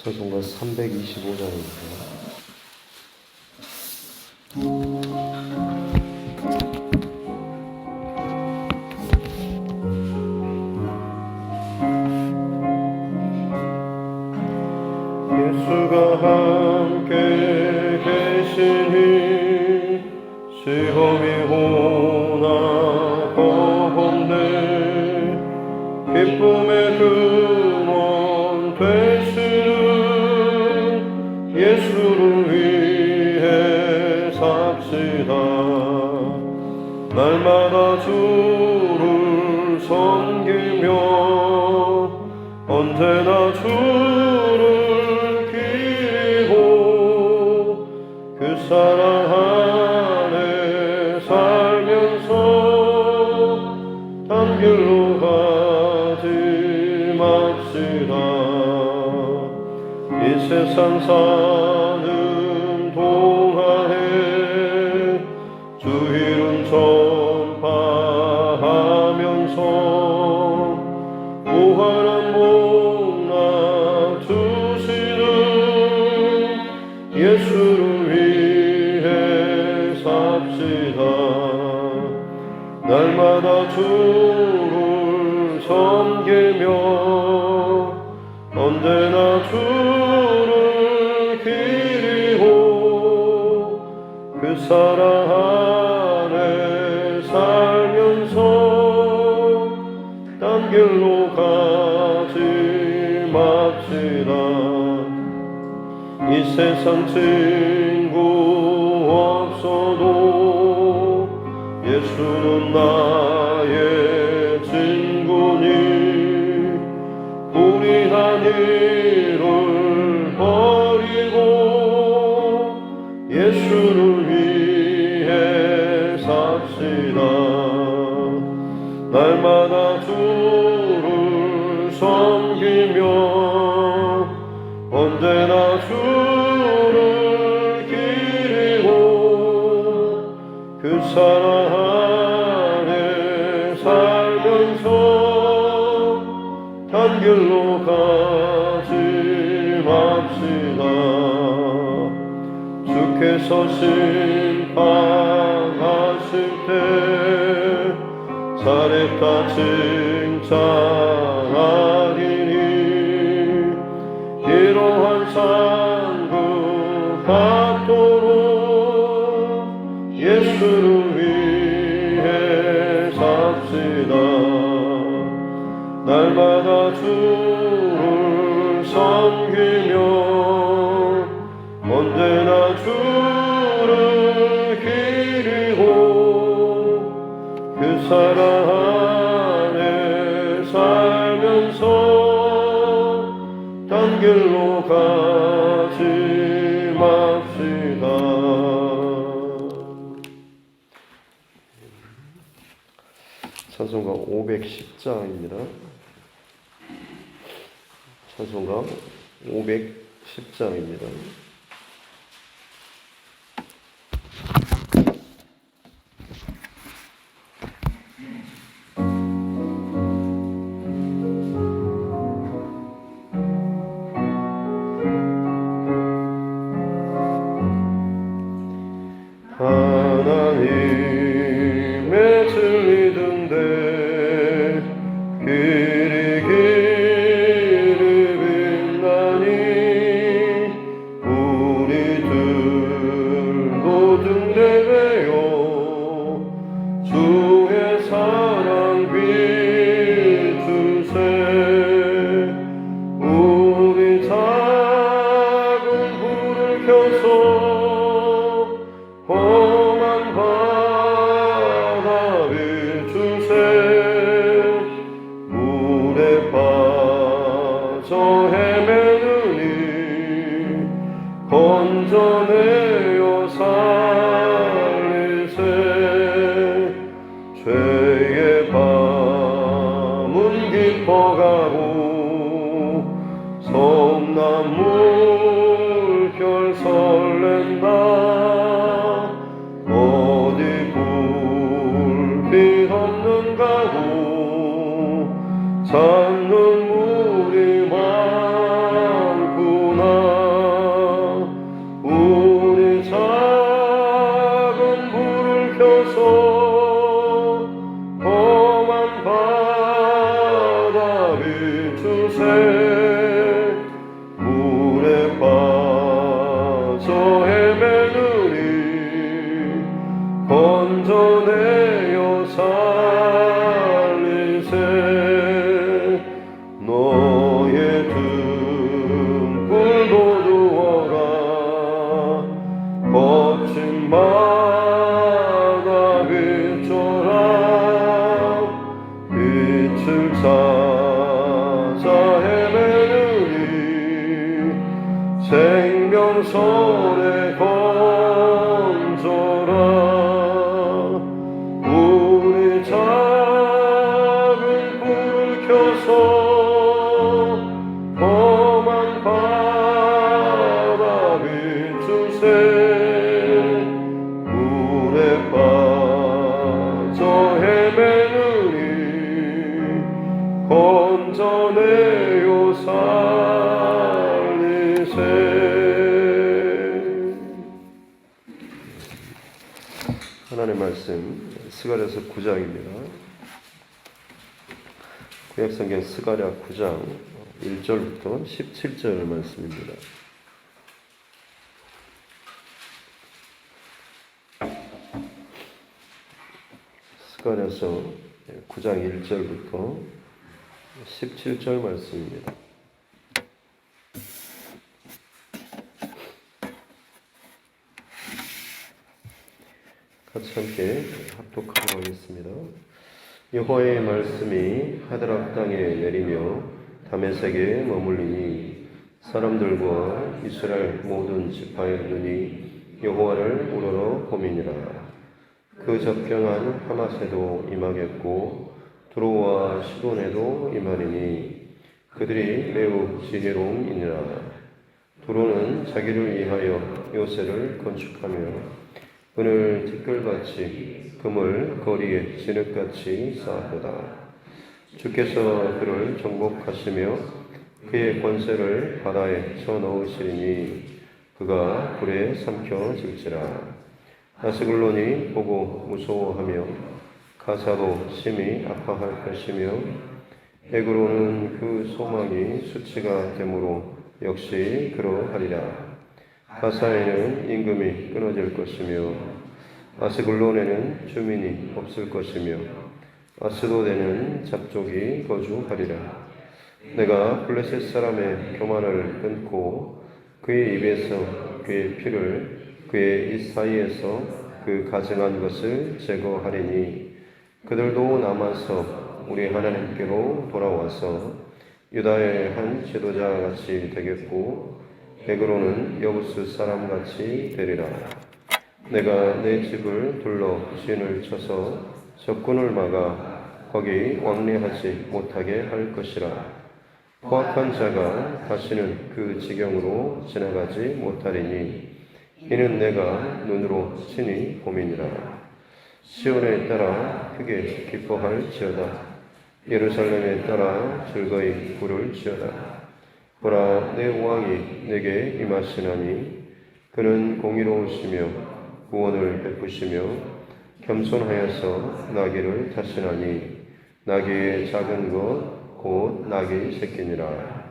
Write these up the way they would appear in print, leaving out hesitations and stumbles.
찬송가 325장입니다. 예수가 함께 계시니 시험이 오나 겁없네. 기쁨의 근원 되시는 예수를 위해 삽시다. 날마다 주를 섬기며 언제나 주를 기리고 그 사랑 안에 살면서 단 길로 가지 맙시다. 이 세상 사는 동안에 주 이름 전파하면서 무한한 복락 주시는 예수를 위해 삽시다. 날마다 주를 섬기며 언제나 주를 기리고 그 사랑 안에 살면서 딴 길로 가지 맙시다. 이 세상 친구 없어도 예수는 나의 친구니 불의한 일을 버리고 예수를 위해 삽시다. 날마다 주를 섬기며 언제나 주를 기리고 그 사랑 안에 살면서 단 길로 가지 맙시다. 주께서 심판하실 때 살했다 칭찬하리니 이러한 상급 받도록 예수를 위해 삽시다. 날마다 주를 섬기며 언제나 주를 기리고 그 사랑 안에 살면서 딴 길로 가지 맙시다. 찬송가 510장입니다. 찬송가 510장입니다. 하나님의 진리 등대 길이 빛나니 우리들도 등대되어 주의 사랑 비추세. 우리 작은 불을 켜서 험한 바다 비추세. 물에 빠져 헤매느니 건져내어 살리세. 죄의 밤은 깊어가고 섬난 물결 설렌다. 어디 불빛 없는 가구 찾는 물이 많구나. 손에 건져라. 우리 작은 불을 켜서 험한 바다 비추세. 물에 빠져 헤매느니 건져내요 살리세. 하나님의 말씀 스가랴서 9장입니다. 구약성경 스가랴 9장 1절부터 17절 말씀입니다. 스가랴서 9장 1절부터 17절 말씀입니다. 같이 함께 합독하도록 하겠습니다. 여호와의 말씀이 하드락 땅에 내리며 다메섹에 머물리니 사람들과 이스라엘 모든 지파의 눈이 여호와를 우러러 보미니라. 그 적경한 하맛에도 임하겠고 두로와 시돈에도 임하리니 그들이 매우 지혜로움이니라. 두로는 자기를 위하여 요새를 건축하며 은을 티끌같이 금을 거리에 진흙같이 쌓았도다. 주께서 그를 정복하시며 그의 권세를 바다에 쳐넣으시리니 그가 불에 삼켜질지라. 아스글론이 보고 무서워하며 가사도 심히 아파할 것이며 에그로는 그 소망이 수치가 되므로 역시 그러하리라. 가사에는 임금이 끊어질 것이며 아스글론에는 주민이 없을 것이며 아스도데는 잡족이 거주하리라. 내가 블레셋 사람의 교만을 끊고 그의 입에서 그의 피를 그의 입 사이에서 그 가증한 것을 제거하리니 그들도 남아서 우리 하나님께로 돌아와서 유다의 한 지도자 같이 되겠고 에그로는 여부스 사람같이 되리라. 내가 내 집을 둘러 진을 쳐서 적군을 막아 거기 왕래하지 못하게 할 것이라. 포악한 자가 다시는 그 지경으로 지나가지 못하리니 이는 내가 눈으로 친히 보미니라. 시온에 따라 크게 기뻐할지어다. 예루살렘에 따라 즐거이 부를지어다. 보라, 내 왕이 내게 임하시나니 그는 공의로우시며 구원을 베푸시며 겸손하여서 나귀를 타시나니 나귀의 작은 것 곧 나귀 새끼니라.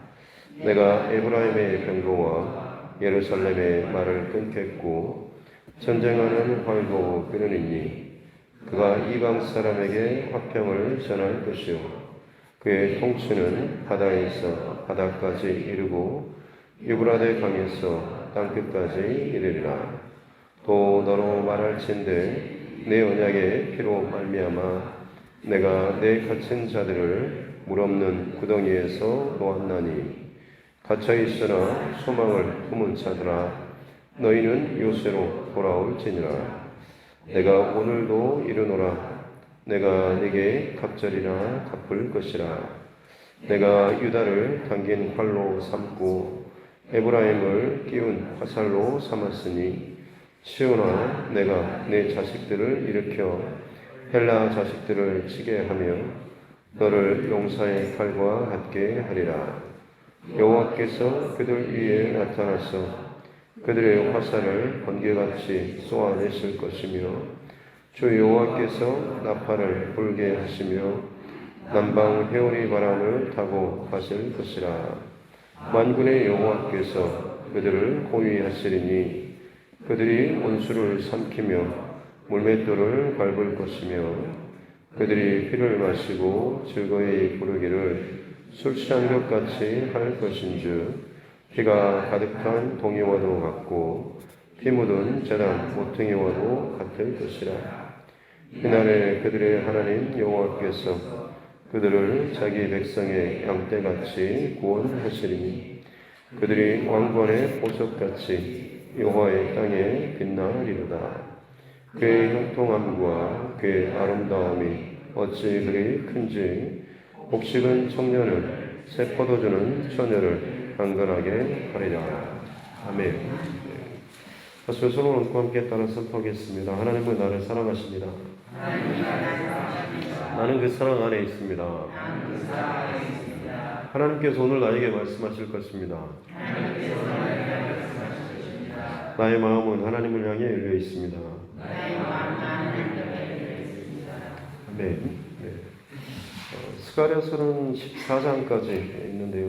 내가 에브라임의 병거와 예루살렘의 말을 끊겠고 전쟁하는 활도 끊으리니 그가 이방 사람에게 화평을 전할 것이요 그의 통치는 바다에서 바다까지 이르고 유브라데 강에서 땅끝까지 이르리라. 또 너로 말할진대 내 언약의 피로 말미암아 내가 내 갇힌 자들을 물 없는 구덩이에서 놓았나니 갇혀 있으나 소망을 품은 자들아 너희는 요새로 돌아올지니라. 내가 오늘도 이르노라. 내가 네게 갑절이나 갚을 것이라. 내가 유다를 당긴 활로 삼고 에브라임을 끼운 화살로 삼았으니 시온아 내가 내 자식들을 일으켜 헬라 자식들을 치게 하며 너를 용사의 칼과 같게 하리라. 여호와께서 그들 위에 나타나서 그들의 화살을 번개같이 쏘아내실 것이며 주 여호와께서 나팔을 불게 하시며 남방 회오리 바람을 타고 가실 것이라. 만군의 여호와께서 그들을 호위하시리니 그들이 원수를 삼키며 물맷돌을 밟을 것이며 그들이 피를 마시고 즐거이 부르기를 술 취한 것 같이 할 것인즉 피가 가득한 동이와도 같고 피 묻은 제단 모퉁이와도 같을 것이라. 그날에 그들의 하나님 여호와께서 그들을 자기 백성의 양떼같이 구원하시리니 그들이 왕관의 보석같이 여호와의 땅에 빛나리로다. 그의 형통함과 그의 아름다움이 어찌 그리 큰지 복식은 청년을 새 포도주는 처녀를 강건하게 하리라. 아멘. 다시 손을 얹고 함께 따라 선포하겠습니다. 하나님은 나를 사랑하십니다. 나는 그 사랑 안에 있습니다. 하나님께서 오늘 나에게 말씀하실 것입니다. 나의 마음은 하나님을 향해 열려 있습니다. 네. 스가랴서는 14장까지 있는데요.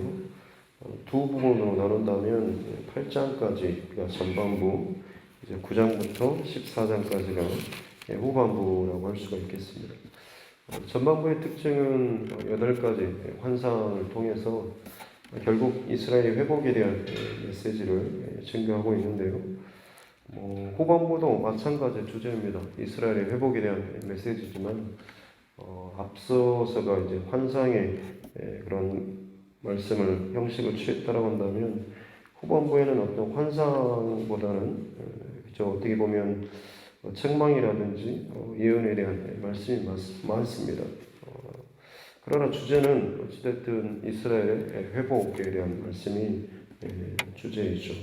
두 부분으로 나눈다면 8장까지가 전반부, 이제 9장부터 14장까지가 후반부라고 할 수가 있겠습니다. 전반부의 특징은 8가지 환상을 통해서 결국 이스라엘의 회복에 대한 메시지를 증거하고 있는데요. 후반부도 마찬가지 주제입니다. 이스라엘의 회복에 대한 메시지지만 앞서서가 이제 환상의 그런 말씀을 형식을 취했다라고 한다면 후반부에는 어떤 환상보다는 그저 어떻게 보면 책망이라든지 예언에 대한 말씀이 많습니다. 그러나 주제는 어찌됐든 이스라엘의 회복에 대한 말씀이 주제이죠.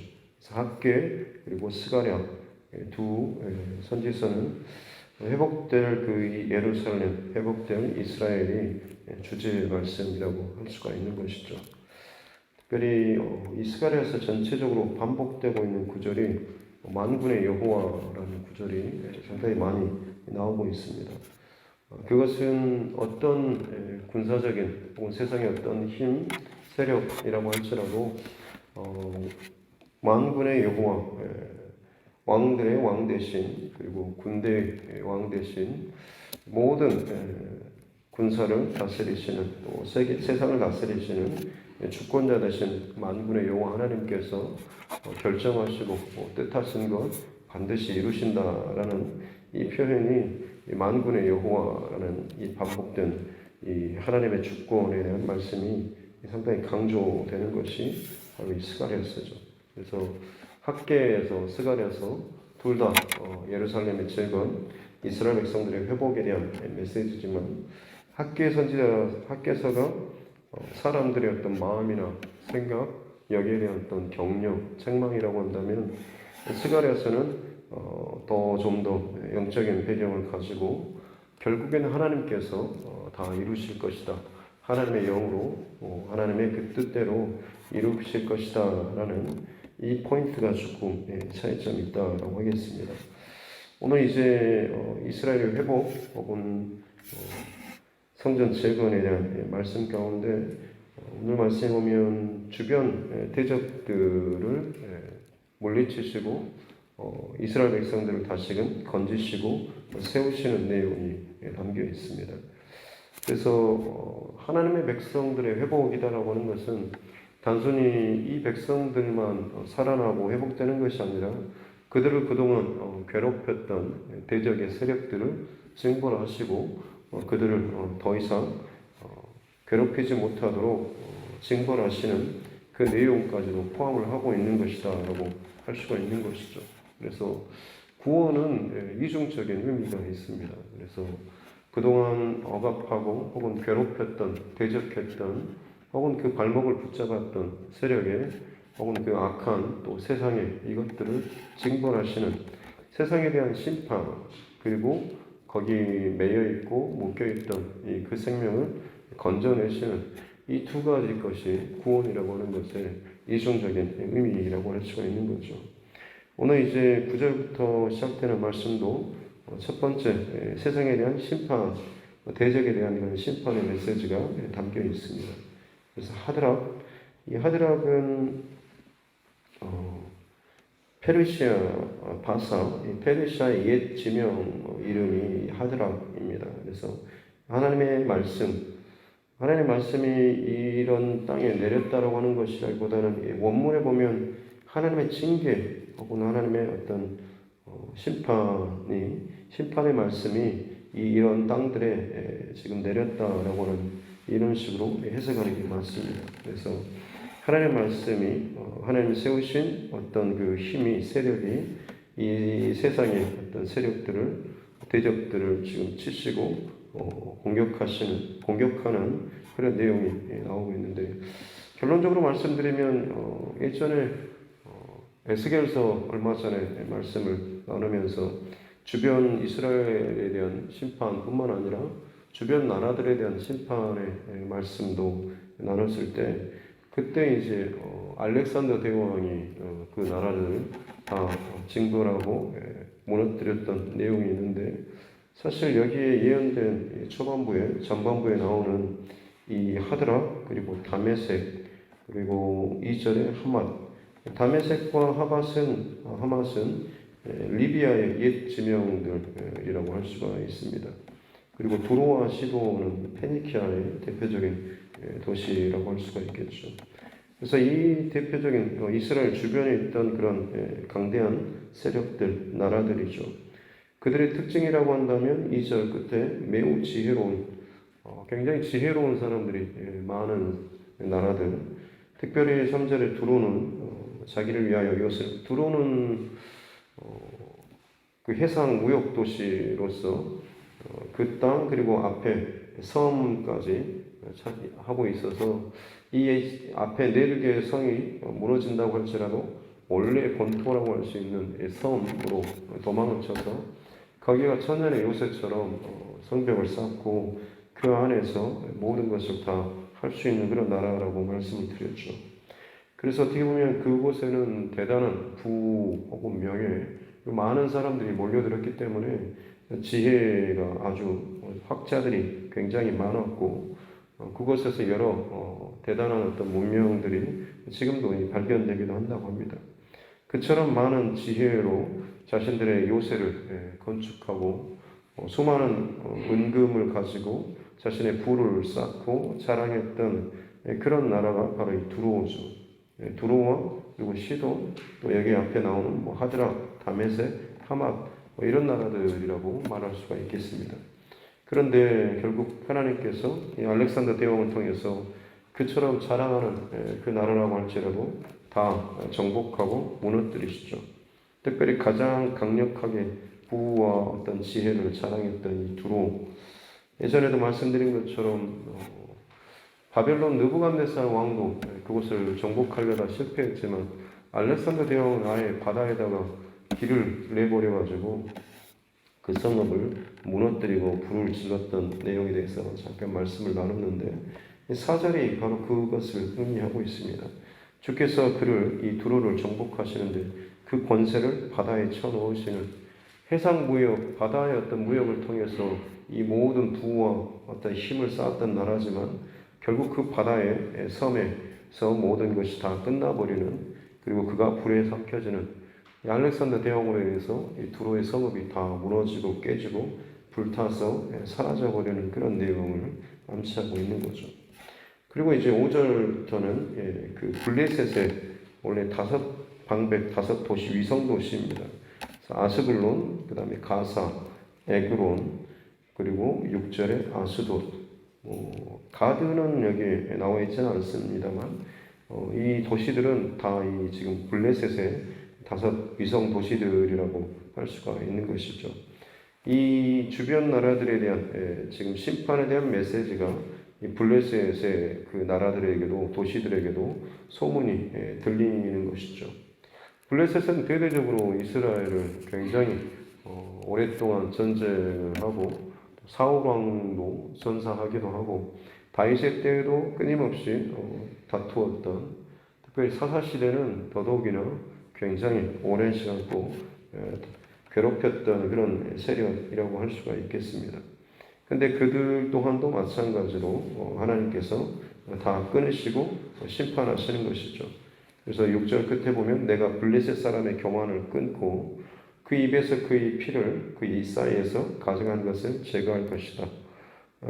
학개 그리고 스가랴 두 선지서는 회복될 그 예루살렘, 회복될 이스라엘이 주제의 말씀이라고 할 수가 있는 것이죠. 특별히 이 스가랴에서 전체적으로 반복되고 있는 구절이 만군의 여호와라는 구절이 상당히 많이 나오고 있습니다. 그것은 어떤 군사적인 혹은 세상의 어떤 힘, 세력이라고 할지라도 만군의 여호와, 왕들의 왕 대신 그리고 군대의 왕 대신 모든 군사를 다스리시는 또 세상을 다스리시는 주권자 되신 만군의 여호와 하나님께서 결정하시고 뜻하신 것 반드시 이루신다라는 이 표현이 이 만군의 여호와라는 이 반복된 이 하나님의 주권에 대한 말씀이 상당히 강조되는 것이 바로 이 스가랴서죠. 그래서 학개에서 스가랴서 둘 다 예루살렘의 재건, 이스라엘 백성들의 회복에 대한 메시지지만 학개 선지자 학개서가 사람들의 어떤 마음이나 생각, 여기에 대한 어떤 격려, 책망이라고 한다면 스가랴서는 더 좀 더 영적인 배경을 가지고 결국에는 하나님께서 다 이루실 것이다. 하나님의 영으로 하나님의 그 뜻대로 이루실 것이다 라는 이 포인트가 조금 차이점이 있다고 하겠습니다. 오늘 이제 이스라엘의 회복 혹은 성전 재건에 대한 말씀 가운데 오늘 말씀에 보면 주변 대적들을 물리치시고 이스라엘 백성들을 다시금 건지시고 세우시는 내용이 담겨 있습니다. 그래서 하나님의 백성들의 회복이다라고 하는 것은 단순히 이 백성들만 살아나고 회복되는 것이 아니라 그들을 그동안 괴롭혔던 대적의 세력들을 징벌하시고 그들을 더 이상 괴롭히지 못하도록 징벌하시는 그 내용까지도 포함을 하고 있는 것이다 라고 할 수가 있는 것이죠. 그래서 구원은 이중적인 의미가 있습니다. 그래서 그동안 억압하고 혹은 괴롭혔던 대적했던 혹은 그 발목을 붙잡았던 세력의 혹은 그 악한 또 세상의 이것들을 징벌하시는 세상에 대한 심판 그리고 거기 매여 있고 묶여 있던 그 생명을 건져내시는 이 두 가지 것이 구원이라고 하는 것의 이중적인 의미라고 할 수가 있는 거죠. 오늘 이제 9절부터 시작되는 말씀도 첫 번째 세상에 대한 심판, 대적에 대한 그런 심판의 메시지가 담겨 있습니다. 그래서 하드락, 이 하드락은 페르시아 바사, 페르시아의 옛 지명 이름이 하드락입니다. 그래서 하나님의 말씀이 이런 땅에 내렸다라고 하는 것이라기보다는 원문에 보면 하나님의 징계 혹은 하나님의 어떤 심판의 말씀이 이런 땅들에 지금 내렸다라고 하는 이런 식으로 해석하는 게 맞습니다. 그래서 하나님의 말씀이 하나님이 세우신 어떤 그 힘이 세력이 이 세상의 어떤 세력들을 대적들을 지금 치시고 공격하는 그런 내용이 나오고 있는데 결론적으로 말씀드리면 예전에 에스겔서 얼마 전에 말씀을 나누면서 주변 이스라엘에 대한 심판뿐만 아니라 주변 나라들에 대한 심판의 말씀도 나눴을 때 그때 이제 알렉산더 대왕이 그 나라를 다 징벌하고 무너뜨렸던 내용이 있는데 사실 여기에 예언된 전반부에 나오는 이 하드라 그리고 다메섹 그리고 2절에 하맛 다메섹과 하맛은 리비아의 옛 지명들이라고 할 수가 있습니다. 그리고 두로와 시도는 페니키아의 대표적인 도시라고 할 수가 있겠죠. 그래서 이 대표적인 이스라엘 주변에 있던 그런 강대한 세력들, 나라들이죠. 그들의 특징이라고 한다면 2절 끝에 매우 지혜로운, 굉장히 지혜로운 사람들이 많은 나라들, 특별히 3절에 두로는 자기를 위하여 이것을 두로는 그 해상 무역 도시로서 그 땅 그리고 앞에 섬까지 하고 있어서 이 앞에 4개의 성이 무너진다고 할지라도 원래 본토라고 할 수 있는 섬으로 도망을 쳐서 거기가 천년의 요새처럼 성벽을 쌓고 그 안에서 모든 것을 다 할 수 있는 그런 나라라고 말씀을 드렸죠. 그래서 어떻게 보면 그곳에는 대단한 부 혹은 명예 많은 사람들이 몰려들었기 때문에 지혜가 아주 학자들이 굉장히 많았고 그곳에서 여러 대단한 어떤 문명들이 지금도 발견되기도 한다고 합니다. 그처럼 많은 지혜로 자신들의 요새를 건축하고 수많은 은금을 가지고 자신의 부를 쌓고 자랑했던 그런 나라가 바로 이 두로오죠. 두로와 그리고 시도 또 여기 앞에 나오는 하드라, 다메섹, 하맛 이런 나라들이라고 말할 수가 있겠습니다. 그런데 결국 하나님께서 이 알렉산더 대왕을 통해서 그처럼 자랑하는 그 나라라고 할지라도 다 정복하고 무너뜨리시죠. 특별히 가장 강력하게 부와 어떤 지혜를 자랑했던 이 두로 예전에도 말씀드린 것처럼 바벨론 느부갓네살 왕도 그곳을 정복하려다 실패했지만 알렉산더 대왕은 아예 바다에다가 길을 내버려가지고 그 성읍을 무너뜨리고 불을 질렀던 내용에 대해서 잠깐 말씀을 나눴는데 4절이 바로 그것을 의미하고 있습니다. 주께서 그를 이 두로를 정복하시는데 그 권세를 바다에 쳐넣으시는 해상 무역, 바다의 어떤 무역을 통해서 이 모든 부와 어떤 힘을 쌓았던 나라지만 결국 그 바다의 섬에서 모든 것이 다 끝나버리는 그리고 그가 불에 삼켜지는 알렉산더 대왕으로 인해서 이 두로의 성읍이 다 무너지고 깨지고 불타서 사라져버리는 그런 내용을 암시하고 있는 거죠. 그리고 이제 5절부터는 그 블레셋의 원래 5도시 위성도시입니다. 아스글론, 그 다음에 가사, 에그론, 그리고 6절에 아스돗. 가드는 여기에 나와 있지는 않습니다만 이 도시들은 다 이 지금 블레셋의 5 위성 도시들이라고 할 수가 있는 것이죠. 이 주변 나라들에 대한 지금 심판에 대한 메시지가 이 블레셋의 그 나라들에게도 도시들에게도 소문이 들리는 것이죠. 블레셋은 대대적으로 이스라엘을 굉장히 오랫동안 전쟁을 하고 사울 왕도 전사하기도 하고 다윗의 때에도 끊임없이 다투었던 특별히 사사 시대는 더더욱이나 굉장히 오랜 시간 또 괴롭혔던 그런 세력이라고 할 수가 있겠습니다. 근데 그들 또한도 마찬가지로 하나님께서 다 끊으시고 심판하시는 것이죠. 그래서 6절 끝에 보면 내가 블레셋 사람의 교만을 끊고 그 입에서 그의 피를 그 이 사이에서 가져간 것을 제거할 것이다.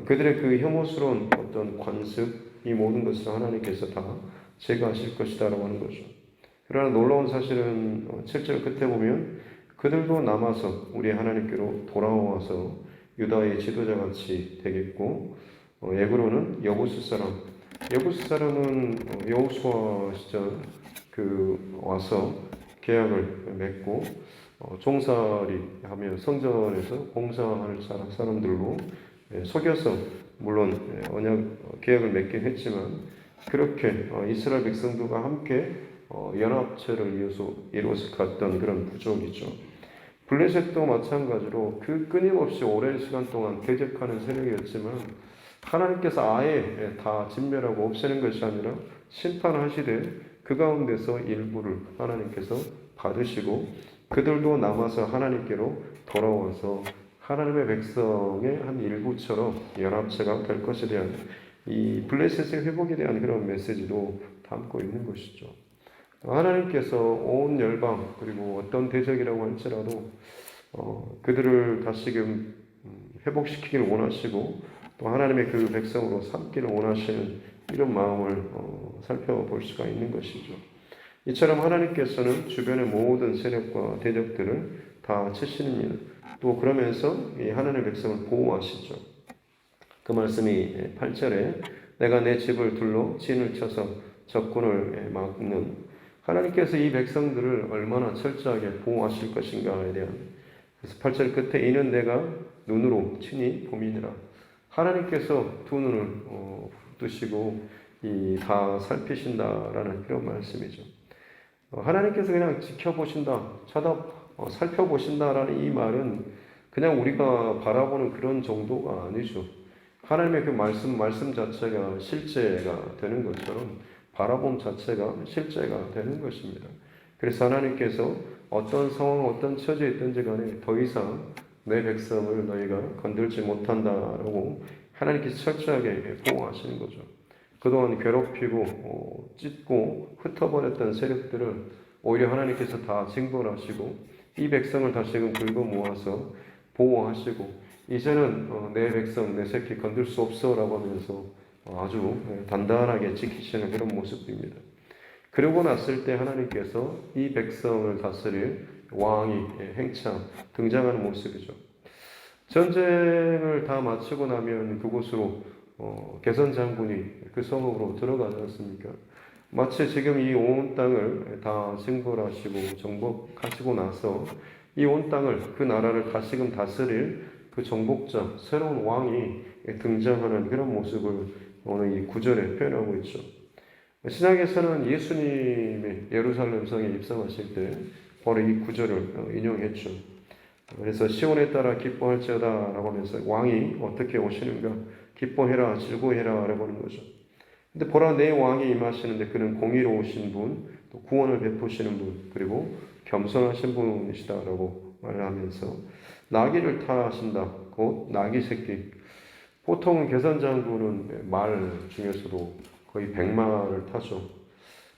그들의 그 혐오스러운 어떤 관습 이 모든 것을 하나님께서 다 제거하실 것이다 라고 하는 거죠. 그러나 놀라운 사실은 7절 끝에 보면 그들도 남아서 우리 하나님께로 돌아와서 유다의 지도자같이 되겠고 예그로는 여부스 사람 여부스 사람은 여호수아 시절 와서 계약을 맺고 종살이 하며 성전에서 봉사할 사람들로 속여서 물론 언약 계약을 맺긴 했지만 그렇게 이스라엘 백성들과 함께 연합체를 이루어서 갔던 그런 부족이죠. 블레셋도 마찬가지로 그 끊임없이 오랜 시간 동안 대적하는 세력이었지만 하나님께서 아예 다 진멸하고 없애는 것이 아니라 심판하시되 그 가운데서 일부를 하나님께서 받으시고 그들도 남아서 하나님께로 돌아와서 하나님의 백성의 한 일부처럼 연합체가 될 것에 대한 이 블레셋의 회복에 대한 그런 메시지도 담고 있는 것이죠. 하나님께서 온 열방 그리고 어떤 대적이라고 할지라도 그들을 다시금 회복시키기를 원하시고 또 하나님의 그 백성으로 삼기를 원하시는 이런 마음을 살펴볼 수가 있는 것이죠. 이처럼 하나님께서는 주변의 모든 세력과 대적들을 다 치시는 일, 또 그러면서 이 하나님의 백성을 보호하시죠. 그 말씀이 8절에 내가 내 집을 둘러 진을 쳐서 적군을 막는, 하나님께서 이 백성들을 얼마나 철저하게 보호하실 것인가에 대한, 그래서 8절 끝에 이는 내가 눈으로 친히 봄이니라. 하나님께서 두 눈을 뜨시고 다 살피신다라는 그런 말씀이죠. 하나님께서 그냥 지켜보신다, 살펴보신다라는 이 말은 그냥 우리가 바라보는 그런 정도가 아니죠. 하나님의 그 말씀 자체가 실제가 되는 것처럼 바라봄 자체가 실제가 되는 것입니다. 그래서 하나님께서 어떤 상황, 어떤 처지에 있든지 간에 더 이상 내 백성을 너희가 건들지 못한다라고 하나님께서 철저하게 보호하시는 거죠. 그동안 괴롭히고 찢고 흩어버렸던 세력들을 오히려 하나님께서 다 징벌하시고 이 백성을 다시금 긁어 모아서 보호하시고 이제는 내 백성, 내 새끼 건들 수 없어라고 하면서 아주 단단하게 지키시는 그런 모습입니다. 그러고 났을 때 하나님께서 이 백성을 다스릴 왕이 행차 등장하는 모습이죠. 전쟁을 다 마치고 나면 그곳으로 개선 장군이 그 성읍으로 들어가지 않습니까? 마치 지금 이 온 땅을 다 징벌하시고 정복하시고 나서 이 온 땅을 그 나라를 다시금 다스릴 그 정복자 새로운 왕이 등장하는 그런 모습을 오늘 이 구절에 표현하고 있죠. 신약에서는 예수님이 예루살렘 성에 입성하실 때 바로 이 구절을 인용했죠. 그래서 시온에 따라 기뻐할지어다 라고 하면서 왕이 어떻게 오시는가, 기뻐해라 즐거워해라 라고 하는 거죠. 근데 보라 내 왕이 임하시는데 그는 공의로우신 분, 또 구원을 베푸시는 분, 그리고 겸손하신 분이시다 라고 말을 하면서 나귀를 타신다, 곧 나귀 새끼. 보통은 개선장군은 말 중에서도 거의 100마를 타죠.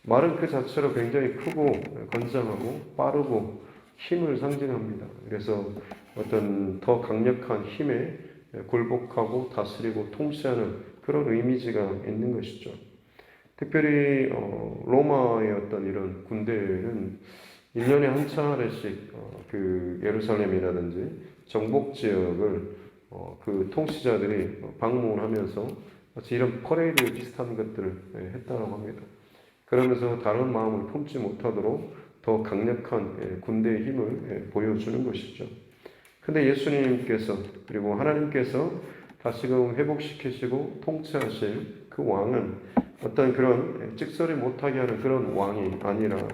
말은 그 자체로 굉장히 크고 건장하고 빠르고 힘을 상징합니다. 그래서 어떤 더 강력한 힘에 굴복하고 다스리고 통치하는 그런 이미지가 있는 것이죠. 특별히 로마의 어떤 이런 군대는 1년에 한 차례씩 그 예루살렘이라든지 정복 지역을 그 통치자들이 방문하면서 마치 이런 퍼레이드 비슷한 것들을 했다고 합니다. 그러면서 다른 마음을 품지 못하도록 더 강력한 군대의 힘을 보여주는 것이죠. 근데 예수님께서 그리고 하나님께서 다시금 회복시키시고 통치하실 그 왕은 어떤 그런 찍소리 못하게 하는 그런 왕이 아니라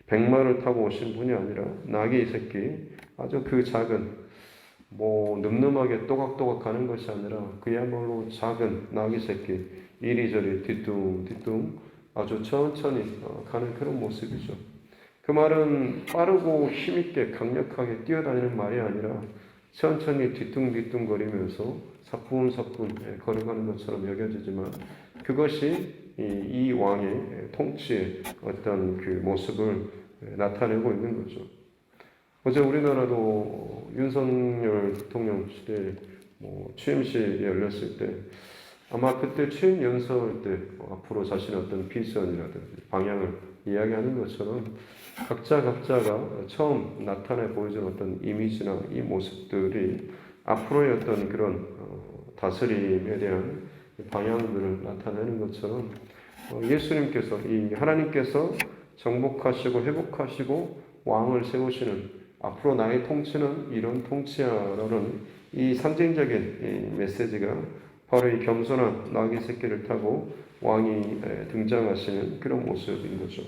100마를 타고 오신 분이 아니라 나귀 새끼, 아주 그 작은 늠름하게 또각또각 가는 것이 아니라 그야말로 작은 나귀 새끼, 이리저리 뒤뚱뒤뚱 아주 천천히 가는 그런 모습이죠. 그 말은 빠르고 힘있게 강력하게 뛰어다니는 말이 아니라 천천히 뒤뚱뒤뚱거리면서 사뿐사뿐 걸어가는 것처럼 여겨지지만 그것이 이 왕의 통치의 어떤 그 모습을 나타내고 있는 거죠. 어제 우리나라도 윤석열 대통령 시대 취임식이 열렸을 때 아마 그때 취임 연설 때 앞으로 자신의 어떤 비전이라든지 방향을 이야기하는 것처럼 각자가 처음 나타내 보여준 어떤 이미지나 이 모습들이 앞으로의 어떤 그런 다스림에 대한 방향들을 나타내는 것처럼 예수님께서 이 하나님께서 정복하시고 회복하시고 왕을 세우시는 앞으로 나의 통치는 이런 통치야라는 이 상징적인 이 메시지가 바로 이 겸손한 나귀 새끼를 타고 왕이 등장하시는 그런 모습인 거죠.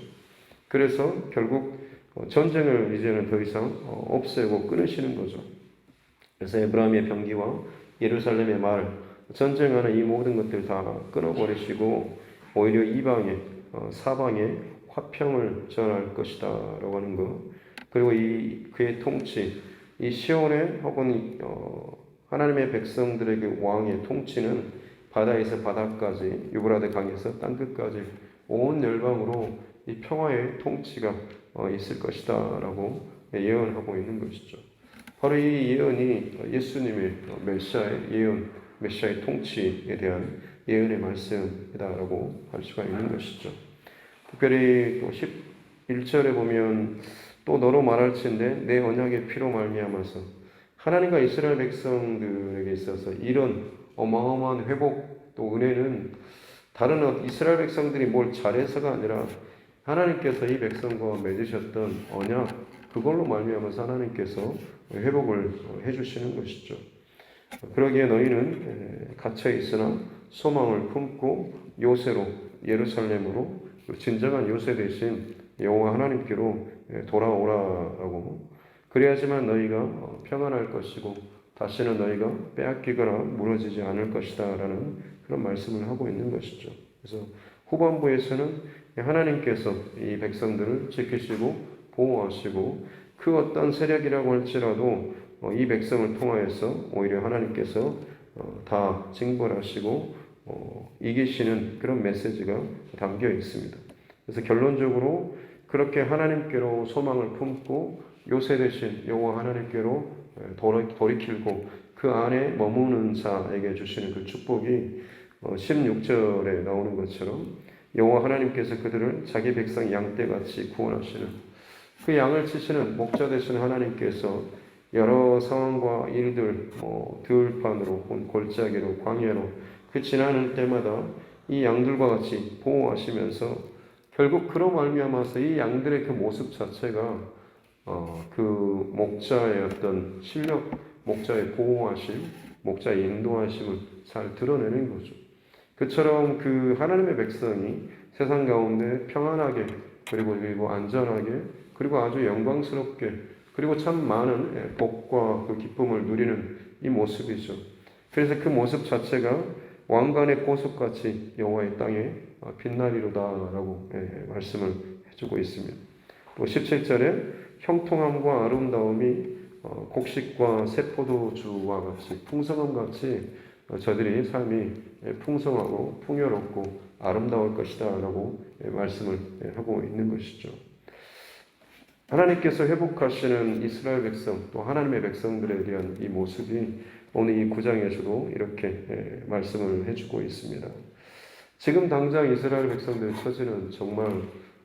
그래서 결국 전쟁을 이제는 더 이상 없애고 끊으시는 거죠. 그래서 에브라임의 병기와 예루살렘의 말, 전쟁하는 이 모든 것들 다 끊어버리시고 오히려 이방에 사방에 화평을 전할 것이다라고 하는 것. 그리고 그의 통치, 이 시온의 혹은 하나님의 백성들에게 왕의 통치는 바다에서 바다까지, 유브라데 강에서 땅끝까지 온 열방으로 이 평화의 통치가 있을 것이다라고 예언하고 있는 것이죠. 바로 이 예언이 예수님의 메시아의 예언, 메시아의 통치에 대한 예언의 말씀이다라고 할 수가 있는 것이죠. 특별히 또 11절에 보면 또 너로 말할진대 내 언약의 피로 말미암아서 하나님과 이스라엘 백성들에게 있어서 이런 어마어마한 회복 또 은혜는 다른 이스라엘 백성들이 뭘 잘해서가 아니라 하나님께서 이 백성과 맺으셨던 언약 그걸로 말미암아서 하나님께서 회복을 해주시는 것이죠. 그러기에 너희는 갇혀 있으나 소망을 품고 요새로 예루살렘으로 진정한 요새 대신 여호와 하나님께로 돌아오라라고 그래야지만 너희가 평안할 것이고 다시는 너희가 빼앗기거나 무너지지 않을 것이다라는 그런 말씀을 하고 있는 것이죠. 그래서 후반부에서는 하나님께서 이 백성들을 지키시고 보호하시고 그 어떤 세력이라고 할지라도 이 백성을 통하여서 오히려 하나님께서 다 징벌하시고 이기시는 그런 메시지가 담겨 있습니다. 그래서 결론적으로 그렇게 하나님께로 소망을 품고 요새 대신 여호와 하나님께로 돌이키고 그 안에 머무는 자에게 주시는 그 축복이 16절에 나오는 것처럼 여호와 하나님께서 그들을 자기 백성 양떼같이 구원하시는 그 양을 치시는 목자 되신 하나님께서 여러 상황과 일들 들판으로 골짜기로 광야로 그 지나는 때마다 이 양들과 같이 보호하시면서 결국 그로 말미암아서 이 양들의 그 모습 자체가 그 목자의 어떤 실력, 목자의 보호하심, 목자의 인도하심을 잘 드러내는 거죠. 그처럼 그 하나님의 백성이 세상 가운데 평안하게 그리고 안전하게 그리고 아주 영광스럽게 그리고 참 많은 복과 그 기쁨을 누리는 이 모습이죠. 그래서 그 모습 자체가 왕관의 보석같이 여호와의 땅에 빛나리로다라고 말씀을 해주고 있습니다. 또 17절에 형통함과 아름다움이 곡식과 새포도주와 같이 풍성함같이 저들의 삶이 풍성하고 풍요롭고 아름다울 것이다 라고 말씀을 하고 있는 것이죠. 하나님께서 회복하시는 이스라엘 백성 또 하나님의 백성들에 대한 이 모습이 오늘 이 9장에서도 이렇게 말씀을 해주고 있습니다. 지금 당장 이스라엘 백성들의 처지는 정말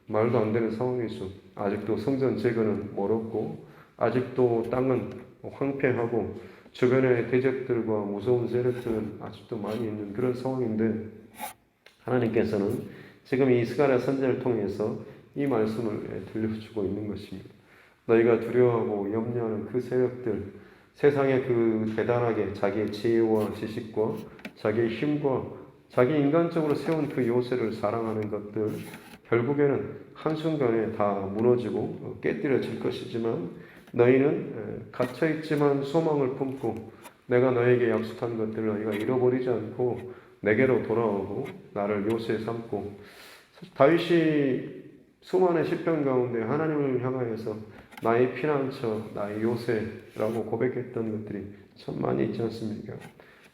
말도 안 되는 상황이죠. 아직도 성전 재건은 멀었고 아직도 땅은 황폐하고 주변의 대적들과 무서운 세력들은 아직도 많이 있는 그런 상황인데 하나님께서는 지금 이 스가랴 선지자를 통해서 이 말씀을 들려주고 있는 것입니다. 너희가 두려워하고 염려하는 그 세력들 세상에 그 대단하게 자기의 지혜와 지식과 자기의 힘과 자기 인간적으로 세운 그 요새를 사랑하는 것들 결국에는 한순간에 다 무너지고 깨뜨려질 것이지만 너희는 갇혀있지만 소망을 품고 내가 너에게 약속한 것들을 너희가 잃어버리지 않고 내게로 돌아오고 나를 요새 삼고 다윗이 수많은 시편 가운데 하나님을 향하여서 나의 피난처, 나의 요새라고 고백했던 것들이 참 많이 있지 않습니까?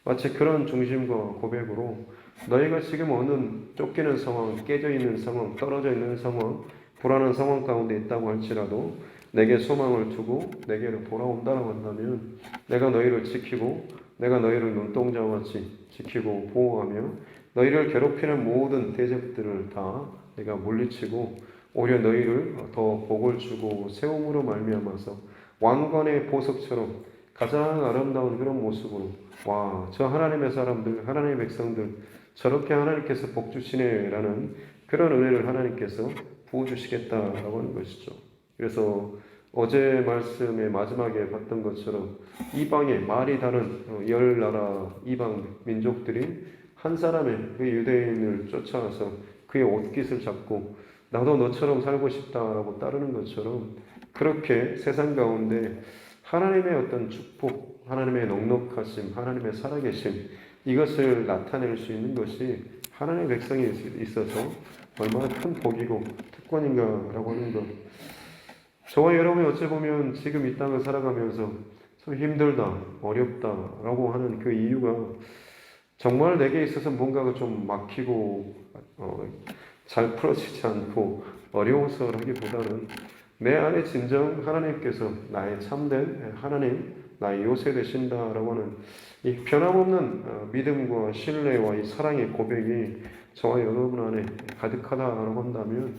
마치 그런 중심과 고백으로 너희가 지금 어느 쫓기는 상황, 깨져 있는 상황, 떨어져 있는 상황, 불안한 상황 가운데 있다고 할지라도 내게 소망을 두고 내게로 돌아온다고 한다면 내가 너희를 지키고 내가 너희를 눈동자와 같이 지키고 보호하며 너희를 괴롭히는 모든 대적들을 다 내가 물리치고 오히려 너희를 더 복을 주고 세움으로 말미암아서 왕관의 보석처럼 가장 아름다운 그런 모습으로 와, 저 하나님의 사람들, 하나님의 백성들 저렇게 하나님께서 복 주시네라는 그런 은혜를 하나님께서 부어주시겠다라고 하는 것이죠. 그래서 어제 말씀의 마지막에 봤던 것처럼 이방의 말이 다른 열 나라 이방 민족들이 한 사람의 그 유대인을 쫓아와서 그의 옷깃을 잡고 나도 너처럼 살고 싶다라고 따르는 것처럼 그렇게 세상 가운데 하나님의 어떤 축복, 하나님의 넉넉하심, 하나님의 살아계심 이것을 나타낼 수 있는 것이 하나님의 백성이 있어서 얼마나 큰 복이고 특권인가라고 하는 것. 저와 여러분이 어찌 보면 지금 이 땅을 살아가면서 참 힘들다, 어렵다라고 하는 그 이유가 정말 내게 있어서 뭔가가 좀 막히고 잘 풀어지지 않고 어려워서라기보다는 내 안에 진정 하나님께서 나의 참된 하나님, 나의 요새 되신다라고 하는 이 변함없는 믿음과 신뢰와 이 사랑의 고백이 저와 여러분 안에 가득하다라고 한다면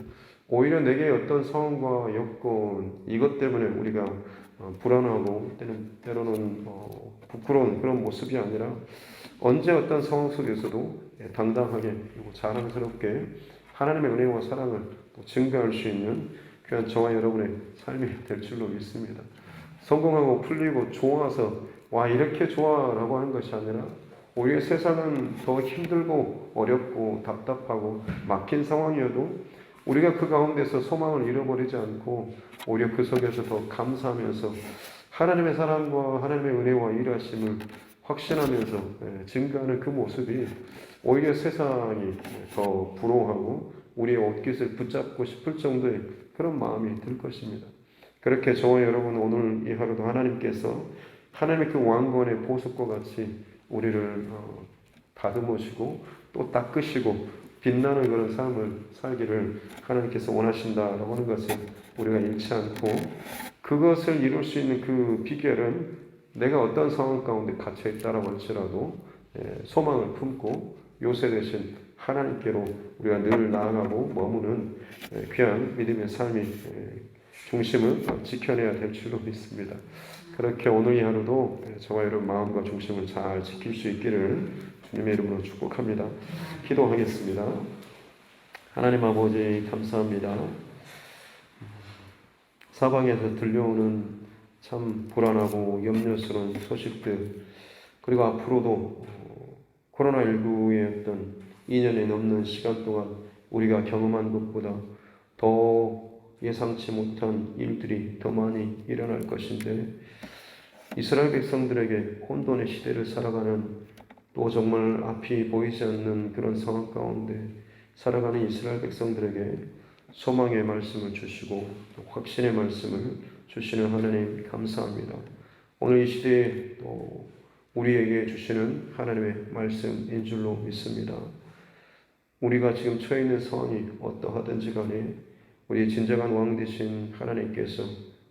오히려 내게 어떤 상황과 여건 이것 때문에 우리가 불안하고 때로는 부끄러운 그런 모습이 아니라 언제 어떤 상황 속에서도 당당하게 그리고 자랑스럽게 하나님의 은혜와 사랑을 증가할 수 있는 그런 저와 여러분의 삶이 될 줄로 믿습니다. 성공하고 풀리고 좋아서 와 이렇게 좋아라고 하는 것이 아니라 오히려 세상은 더 힘들고 어렵고 답답하고 막힌 상황이어도 우리가 그 가운데서 소망을 잃어버리지 않고 오히려 그 속에서 더 감사하면서 하나님의 사랑과 하나님의 은혜와 일하심을 확신하면서 증가하는 그 모습이 오히려 세상이 더 부러워하고 우리의 옷깃을 붙잡고 싶을 정도의 그런 마음이 들 것입니다. 그렇게 저와 여러분 오늘 이 하루도 하나님께서 하나님의 그 왕권의 보석과 같이 우리를 다듬으시고 또 닦으시고 빛나는 그런 삶을 살기를 하나님께서 원하신다라고 하는 것을 우리가 잃지 않고 그것을 이룰 수 있는 그 비결은 내가 어떤 상황 가운데 갇혀 있다라고 할지라도 소망을 품고 요새 되신 하나님께로 우리가 늘 나아가고 머무는 귀한 믿음의 삶이 중심을 지켜내야 될 줄로 믿습니다. 그렇게 오늘 이 하루도 저와 여러분 마음과 중심을 잘 지킬 수 있기를 주님의 이름으로 축복합니다. 기도하겠습니다. 하나님 아버지 감사합니다. 사방에서 들려오는 참 불안하고 염려스러운 소식들 그리고 앞으로도 코로나19의 어떤 2년이 넘는 시간 동안 우리가 경험한 것보다 더 예상치 못한 일들이 더 많이 일어날 것인데 이스라엘 백성들에게 혼돈의 시대를 살아가는 또 정말 앞이 보이지 않는 그런 상황 가운데 살아가는 이스라엘 백성들에게 소망의 말씀을 주시고 또 확신의 말씀을 주시는 하나님 감사합니다. 오늘 이 시대에 또 우리에게 주시는 하나님의 말씀인 줄로 믿습니다. 우리가 지금 처해 있는 상황이 어떠하든지 간에 우리 진정한 왕 되신 하나님께서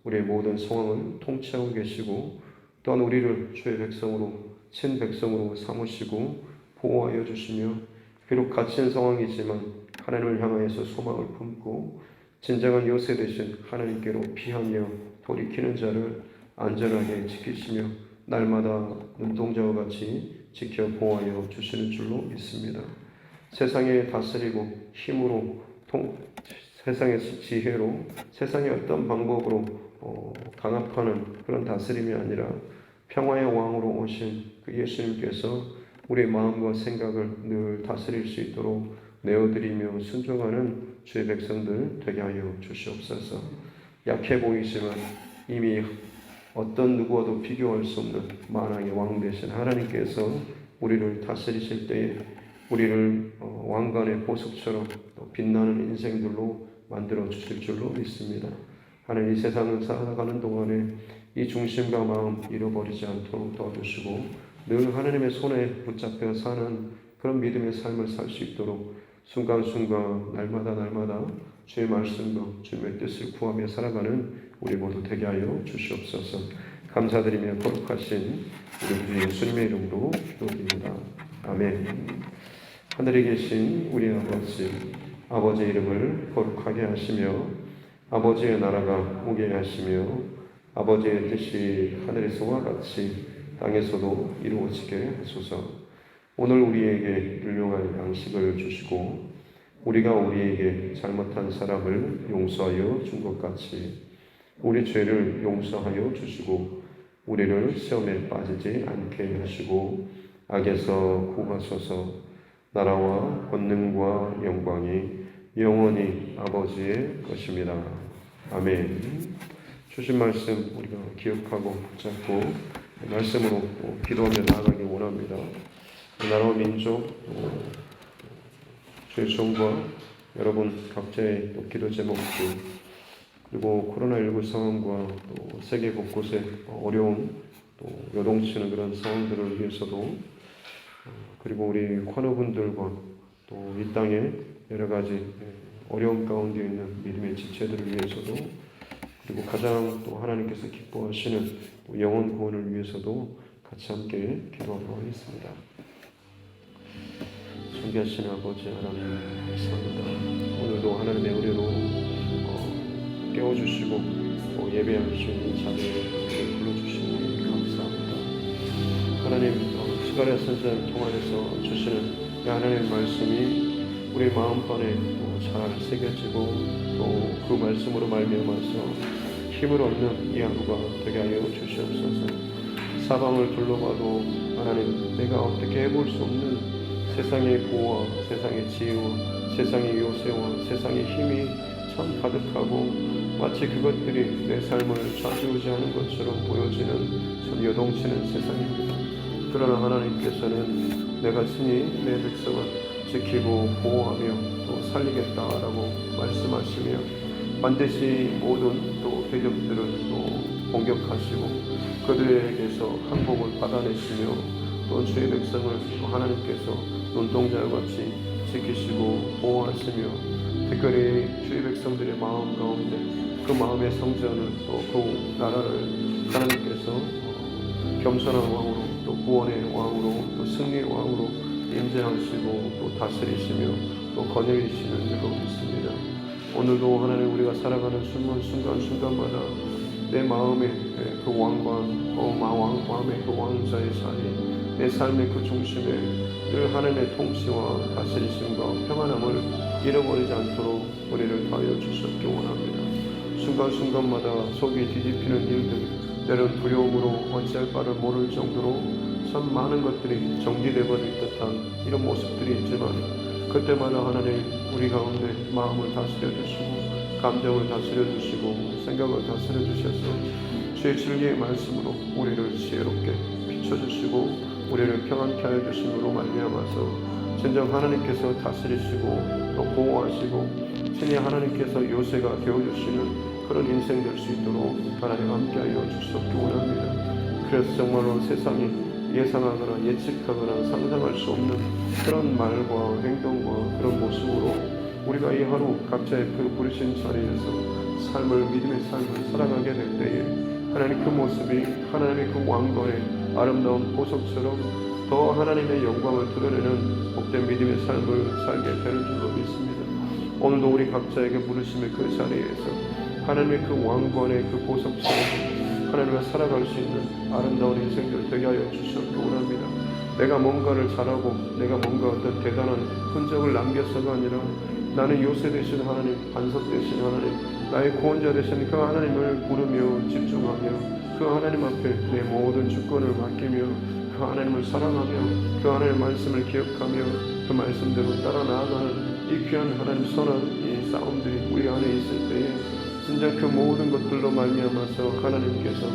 우리의 모든 상황을 통치하고 계시고 또한 우리를 주의 백성으로 친백성으로 삼으시고 보호하여 주시며 비록 갇힌 상황이지만 하나님을 향하여서 소망을 품고 진정한 요새 되신 하나님께로 피하며 돌이키는 자를 안전하게 지키시며 날마다 눈동자와 같이 지켜 보호하여 주시는 줄로 믿습니다. 세상에 다스리고 힘으로 세상의 지혜로 세상의 어떤 방법으로 강압하는 그런 다스림이 아니라 평화의 왕으로 오신 그 예수님께서 우리의 마음과 생각을 늘 다스릴 수 있도록 내어드리며 순종하는 주의 백성들 되게 하여 주시옵소서. 약해 보이지만 이미 어떤 누구와도 비교할 수 없는 만왕의 왕 되신 하나님께서 우리를 다스리실 때에 우리를 왕관의 보석처럼 빛나는 인생들로 만들어 주실 줄로 믿습니다. 하나님 이 세상을 살아가는 동안에 이 중심과 마음 잃어버리지 않도록 도와주시고 늘 하나님의 손에 붙잡혀 사는 그런 믿음의 삶을 살 수 있도록 순간순간 날마다 주의 말씀과 주님의 뜻을 구하며 살아가는 우리 모두 되게 하여 주시옵소서. 감사드리며 거룩하신 우리 주 예수님의 이름으로 기도드립니다. 아멘. 하늘에 계신 우리 아버지의 이름을 거룩하게 하시며 아버지의 나라가 오게 하시며 아버지의 뜻이 하늘에서와 같이 땅에서도 이루어지게 하소서. 오늘 우리에게 율용할 양식을 주시고 우리가 우리에게 잘못한 사람을 용서하여 준 것 같이 우리 죄를 용서하여 주시고 우리를 시험에 빠지지 않게 하시고 악에서 구하소서. 나라와 권능과 영광이 영원히 아버지의 것입니다. 아멘. 주신 말씀 우리가 기억하고 붙잡고 말씀으로 기도하며 나아가길 원합니다. 나라와 민족, 주의 종과 여러분 각자의 기도 제목들, 그리고 코로나19 상황과 또 세계 곳곳의 어려운 또 요동치는 그런 상황들을 위해서도, 그리고 우리 관우분들과 또 이 땅에 여러 가지 어려움 가운데 있는 믿음의 지체들을 위해서도, 그리고 가장 또 하나님께서 기뻐하시는 영혼 구원을 위해서도 같이 함께 기도하도록 하겠습니다. 존귀하신 아버지 하나님 감사합니다. 오늘도 하나님의 은혜로 깨워주시고 또 예배할 수 있는 자리에 불러주시니 감사합니다. 하나님 스가랴 선지자를 통하여서 주시는 하나님의 말씀이 우리 마음판에 잘 새겨지고 또 그 말씀으로 말미암아서 힘을 얻는 이 하루가 되게 하여 주시옵소서. 사방을 둘러봐도 하나님 내가 어떻게 해볼 수 없는 세상의 보호와 세상의 지혜와 세상의 요새와 세상의 힘이 참 가득하고 마치 그것들이 내 삶을 좌지우지하는 것처럼 보여지는 참 요동치는 세상입니다. 그러나 하나님께서는 내가 친히 내 백성을 지키고 보호하며 또 살리겠다라고 말씀하시며 반드시 모든 또 대적들을 또 공격하시고 그들에게서 항복을 받아내시며 또 주의 백성을 또 하나님께서 눈동자와 같이 지키시고 보호하시며 특별히 주의 백성들의 마음 가운데 그 마음의 성전을 또 그 나라를 하나님께서 겸손한 왕으로 또 구원의 왕으로 또 승리의 왕으로 인정하시고 또 다스리시며 또 거느리시는 줄로 믿습니다. 오늘도 하나님 우리가 살아가는 순간순간마다 내 마음의 그 왕관, 마음의 그 왕자의 자리, 내 삶의 그 중심에 늘 하나님의 통치와 다스리심과 평안함을 잃어버리지 않도록 우리를 하여 주셨기 원합니다. 순간순간마다 속이 뒤집히는 일들, 때론 두려움으로 어찌할 바를 모를 정도로 참 많은 것들이 정지되어 버릴 듯한 이런 모습들이 있지만 그때마다 하나님 우리 가운데 마음을 다스려 주시고 감정을 다스려 주시고 생각을 다스려 주셔서 주의 진리의 말씀으로 우리를 지혜롭게 비춰주시고 우리를 평안케 하여 주심으로 말미암아서 진정 하나님께서 다스리시고 또 보호하시고 친히 하나님께서 요새가 되어주시는 그런 인생 될 수 있도록 하나님 함께하여 주시옵기 원합니다. 그래서 정말로 세상이 예상하거나 예측하거나 상상할 수 없는 그런 말과 행동과 그런 모습으로 우리가 이 하루 각자의 그 부르신 자리에서 삶을 믿음의 삶을 살아가게 될 때에 하나님 그 모습이 하나님의 그 왕권의 아름다운 보석처럼 더 하나님의 영광을 드러내는 복된 믿음의 삶을 살게 되는 줄로 믿습니다. 오늘도 우리 각자에게 부르심의 그 자리에서 하나님의 그 왕권의 그 보석처럼 하나님과 살아갈 수 있는 아름다운 인생들 되게 하여 주시옵기 원합니다. 내가 뭔가를 잘하고 내가 뭔가 어떤 대단한 흔적을 남겨서가 아니라 나는 요새 되신 하나님, 반석 되신 하나님, 나의 구원자 되신 그 하나님을 부르며 집중하며 그 하나님 앞에 내 모든 주권을 맡기며 그 하나님을 사랑하며 그 하나님의 말씀을 기억하며 그 말씀대로 따라 나아가는 이 귀한 하나님 선한 이 싸움들이 우리 안에 있을 때에 진짜 그 모든 것들로 말미암아서 하나님께서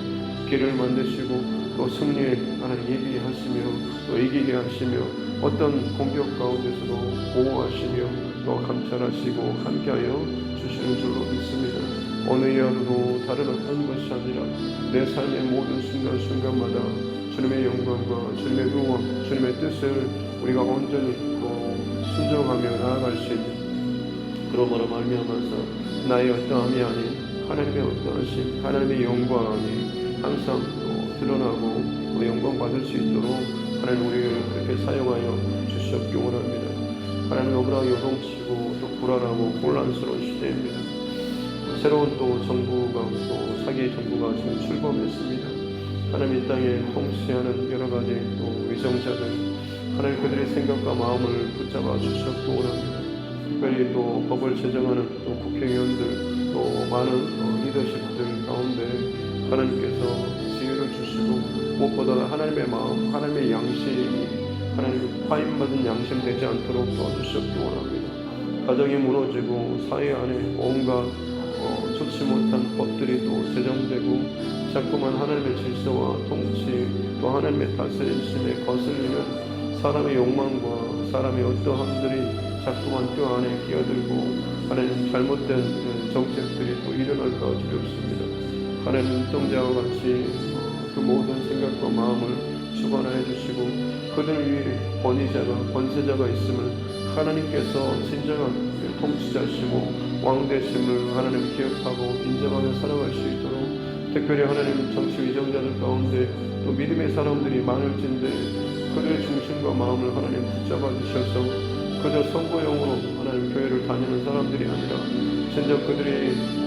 길을 만드시고 또 승리에 하나님 예비하시며 또 이기게 하시며 어떤 공격 가운데서도 보호하시며 또 감찰하시고 함께하여 주시는 줄로 믿습니다. 어느 하루도 다른 어떤 것이 아니라 내 삶의 모든 순간순간마다 주님의 영광과 주님의 의와 주님의 뜻을 우리가 온전히 순종하며 나아갈 수 있는 그러므로 말미암아서 나의 어떠함이 아닌 하나님의 어떠하심, 하나님의 영광이 항상 드러나고 또 영광 받을 수 있도록 하나님 우리를 그렇게 사용하여 주시옵기 원합니다. 하나님 너무나 요동치고 또 불안하고 혼란스러운 시대입니다. 새로운 또 정부가 또 사기의 정부가 지금 출범했습니다. 하나님 이 땅에 통치하는 여러 가지 또 위정자들 그 하나님 그들의 생각과 마음을 붙잡아 주셨기 원합니다. 특별히 또 법을 제정하는 또 국회의원들 또 많은 리더십들 가운데 하나님께서 지혜를 주시고 무엇보다 하나님의 마음, 하나님의 양심이 하나님 파임받은 양심 되지 않도록 도와주셨기 원합니다. 가정이 무너지고 사회 안에 온갖 좋지 못한 법들이 또 제정되고 자꾸만 하나님의 질서와 통치 또 하나님의 다스림심에 거슬리는 사람의 욕망과 사람의 어떠함들이 자꾸만 그 안에 끼어들고 하나님 잘못된 정책들이 또 일어날까 두렵습니다. 하나님 눈동자와 같이 그 모든 생각과 마음을 주관하여 주시고 그들 위에 권세자가 있음을 하나님께서 진정한 통치자시고 왕되심을 하나님 기억하고 인정하며 살아갈 수 있도록 특별히 하나님 정치 위정자들 가운데 또 믿음의 사람들이 많을진데 그들의 중심과 마음을 하나님 붙잡아 주셔서 그저 선거용으로 하나님 교회를 다니는 사람들이 아니라 진정 그들이